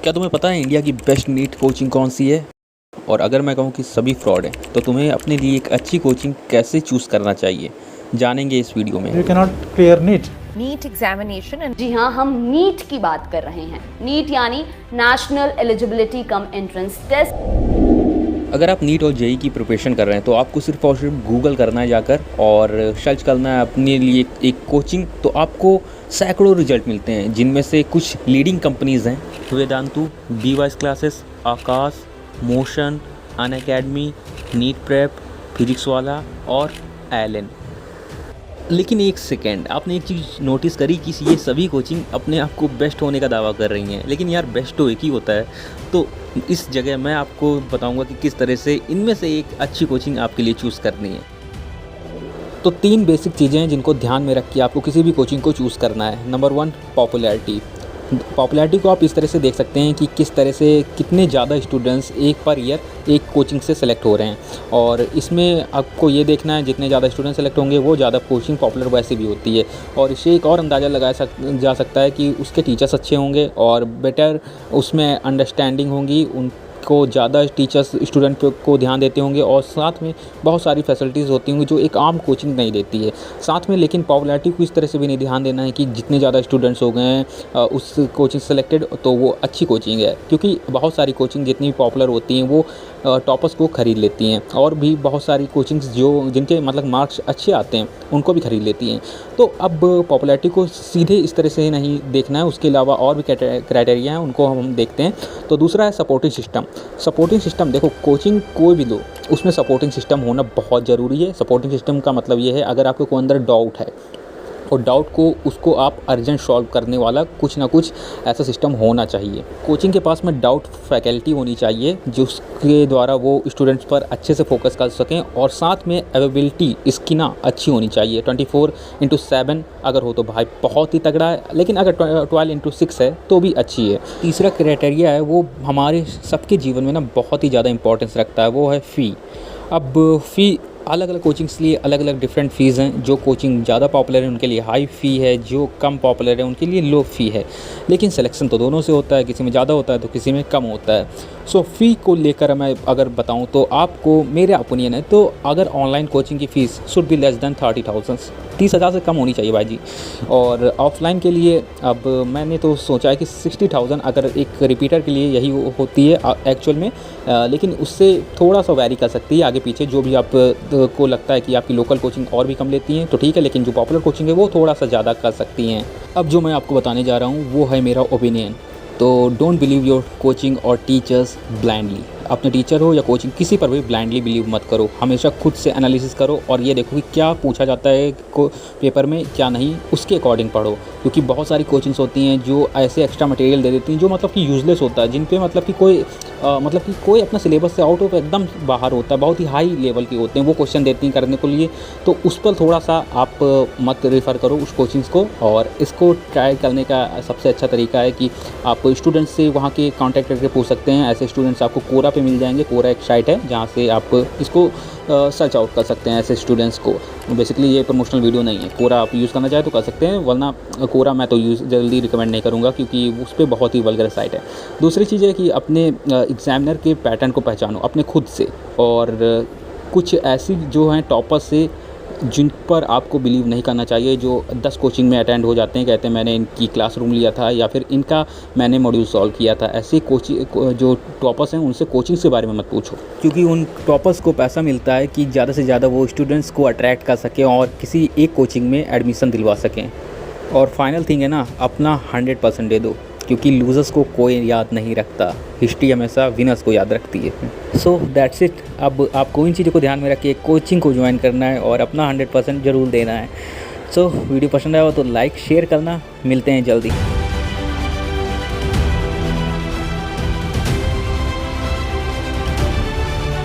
क्या तुम्हें पता है इंडिया की बेस्ट नीट कोचिंग कौन सी है? और अगर मैं कहूँ कि सभी फ्रॉड हैं, तो तुम्हें अपने लिए एक अच्छी कोचिंग कैसे चूज़ करना चाहिए, जानेंगे इस वीडियो में। You cannot clear NEET. NEET examination जी हाँ, हम नीट की बात कर रहे हैं। नीट यानी national eligibility cum entrance test. अगर आप नीट और जेई की प्रिपरेशन कर रहे हैं तो आपको सिर्फ और सिर्फ गूगल करना है जाकर और सर्च करना है अपने लिए एक कोचिंग, तो आपको सैकड़ों रिजल्ट मिलते हैं, जिनमें से कुछ लीडिंग कंपनीज़ हैं Vedantu, BYS classes, Aakash, Motion, Unacademy, NEET prep, Physics Wallah और एलन। लेकिन एक सेकेंड, आपने एक चीज़ नोटिस करी कि ये सभी कोचिंग अपने आप को बेस्ट होने का दावा कर रही हैं, लेकिन यार बेस्ट तो एक ही होता है। तो इस जगह मैं आपको बताऊंगा कि किस तरह से इनमें से एक अच्छी कोचिंग आपके लिए चूज़ करनी है। तो 3 बेसिक चीज़ें हैं जिनको ध्यान में रख के आपको किसी भी कोचिंग को चूज़ करना है। Number 1, popularity. पॉपुलैरिटी को आप इस तरह से देख सकते हैं कि किस तरह से कितने ज़्यादा स्टूडेंट्स एक पर ईयर एक कोचिंग से सेलेक्ट हो रहे हैं, और इसमें आपको ये देखना है जितने ज़्यादा स्टूडेंट सेलेक्ट होंगे वो ज़्यादा कोचिंग पॉपुलर वैसे भी होती है। और इससे एक और अंदाज़ा लगाया जा सकता है कि उसके टीचर्स अच्छे होंगे और बेटर उसमें अंडरस्टैंडिंग होंगी, को ज़्यादा टीचर्स स्टूडेंट को ध्यान देते होंगे, और साथ में बहुत सारी फैसिलिटीज़ होती होंगी जो एक आम कोचिंग नहीं देती है साथ में। लेकिन पॉपुलैरिटी को इस तरह से भी नहीं ध्यान देना है कि जितने ज़्यादा स्टूडेंट्स हो गए हैं उस कोचिंग सेलेक्टेड तो वो अच्छी कोचिंग है, क्योंकि बहुत सारी कोचिंग जितनी पॉपुलर होती हैं वो टॉपर्स को ख़रीद लेती हैं, और भी बहुत सारी कोचिंग्स जो जिनके मतलब मार्क्स अच्छे आते हैं उनको भी ख़रीद लेती हैं। तो अब पॉपुलैरिटी को सीधे इस तरह से नहीं देखना है, उसके अलावा और भी क्राइटेरिया हैं, उनको हम देखते हैं। तो दूसरा है सपोर्टिंग सिस्टम। सपोर्टिंग सिस्टम, देखो कोचिंग कोई भी लो उसमें सपोर्टिंग सिस्टम होना बहुत ज़रूरी है। सपोर्टिंग सिस्टम का मतलब ये है, अगर आपको कोई अंदर डाउट है और डाउट को उसको आप अर्जेंट सॉल्व करने वाला कुछ ना कुछ ऐसा सिस्टम होना चाहिए। कोचिंग के पास में डाउट फैकल्टी होनी चाहिए जिसके द्वारा वो स्टूडेंट्स पर अच्छे से फोकस कर सकें, और साथ में अवेलेबिलिटी इसकी ना अच्छी होनी चाहिए। 24/7 अगर हो तो भाई बहुत ही तगड़ा है, लेकिन अगर 12/6 है तो भी अच्छी है। तीसरा क्राइटेरिया है वो हमारे सबके जीवन में ना बहुत ही ज़्यादा इंपॉर्टेंस रखता है, वो है फ़ी। अब फ़ी अलग अलग कोचिंग्स लिए अलग अलग डिफरेंट फ़ीस हैं। जो कोचिंग ज़्यादा पॉपुलर है उनके लिए हाई फ़ी है, जो कम पॉपुलर है उनके लिए लो फ़ी है, लेकिन सिलेक्शन तो दोनों से होता है, किसी में ज़्यादा होता है तो किसी में कम होता है। सो फ़ी को लेकर मैं अगर बताऊं तो आपको मेरा ओपिनियन है, तो अगर ऑनलाइन कोचिंग की fees should be less than 30,000, 30,000 से कम होनी चाहिए भाई जी। और ऑफलाइन के लिए अब मैंने तो सोचा है कि 60,000 अगर एक रिपीटर के लिए यही होती है एक्चुअल में, लेकिन उससे थोड़ा सा वैरी कर सकती है आगे पीछे। जो भी आप को लगता है कि आपकी लोकल कोचिंग और भी कम लेती हैं तो ठीक है, लेकिन जो पॉपुलर कोचिंग है वो थोड़ा सा ज़्यादा कर सकती हैं। अब जो मैं आपको बताने जा रहा हूँ वो है मेरा ओपिनियन। तो डोंट बिलीव योर कोचिंग और टीचर्स ब्लाइंडली। अपने टीचर हो या कोचिंग किसी पर भी ब्लाइंडली बिलीव मत करो, हमेशा खुद से एनालिसिस करो और ये देखो कि क्या पूछा जाता है पेपर में क्या नहीं, उसके अकॉर्डिंग पढ़ो। क्योंकि बहुत सारी कोचिंग्स होती हैं जो ऐसे एक्स्ट्रा मटेरियल दे देती हैं जो मतलब कि यूज़लेस होता है, जिन पे मतलब कि कोई अपना सिलेबस से आउट ऑफ एकदम बाहर होता है, बहुत ही हाई लेवल के होते हैं वो क्वेश्चन देती हैं करने के लिए। तो उस पर थोड़ा सा आप मत रेफ़र करो उस कोचिंग्स को, और इसको ट्राई करने का सबसे अच्छा तरीका है कि आप स्टूडेंट्स से वहाँ के कॉन्टैक्ट करके पूछ सकते हैं। ऐसे स्टूडेंट्स आपको कोरा पे मिल जाएंगे। कोरा एक साइट है जहाँ से आप इसको सर्च आउट कर सकते हैं ऐसे स्टूडेंट्स को। बेसिकली ये प्रमोशनल वीडियो नहीं है, कोरा आप यूज़ करना चाहे तो कर सकते हैं, वरना कोरा मैं तो जल्दी रिकमेंड नहीं करूँगा क्योंकि उस पर बहुत ही वल्गर साइट है। दूसरी चीज़ है कि अपने एग्जामिनर के पैटर्न को पहचानो अपने खुद से, और कुछ ऐसी जो हैं टॉपर्स से जिन पर आपको बिलीव नहीं करना चाहिए, जो 10 कोचिंग में अटेंड हो जाते हैं, कहते हैं मैंने इनकी क्लासरूम लिया था या फिर इनका मैंने मॉड्यूल सॉल्व किया था। ऐसे कोचिंग जो टॉपर्स हैं उनसे कोचिंग के बारे में मत पूछो, क्योंकि उन टॉपर्स को पैसा मिलता है कि ज़्यादा से ज़्यादा वो स्टूडेंट्स को अट्रैक्ट कर सकें और किसी एक कोचिंग में एडमिशन दिलवा सकें। और फाइनल थिंग है ना, अपना 100% दे दो, क्योंकि लूज़र्स को कोई याद नहीं रखता, हिस्ट्री हमेशा विनर्स को याद रखती है। So that's it. अब आपको इन चीज़ों को ध्यान में रख के कोचिंग को ज्वाइन करना है और अपना 100% ज़रूर देना है। सो वीडियो पसंद आया हो तो लाइक शेयर करना। मिलते हैं जल्दी।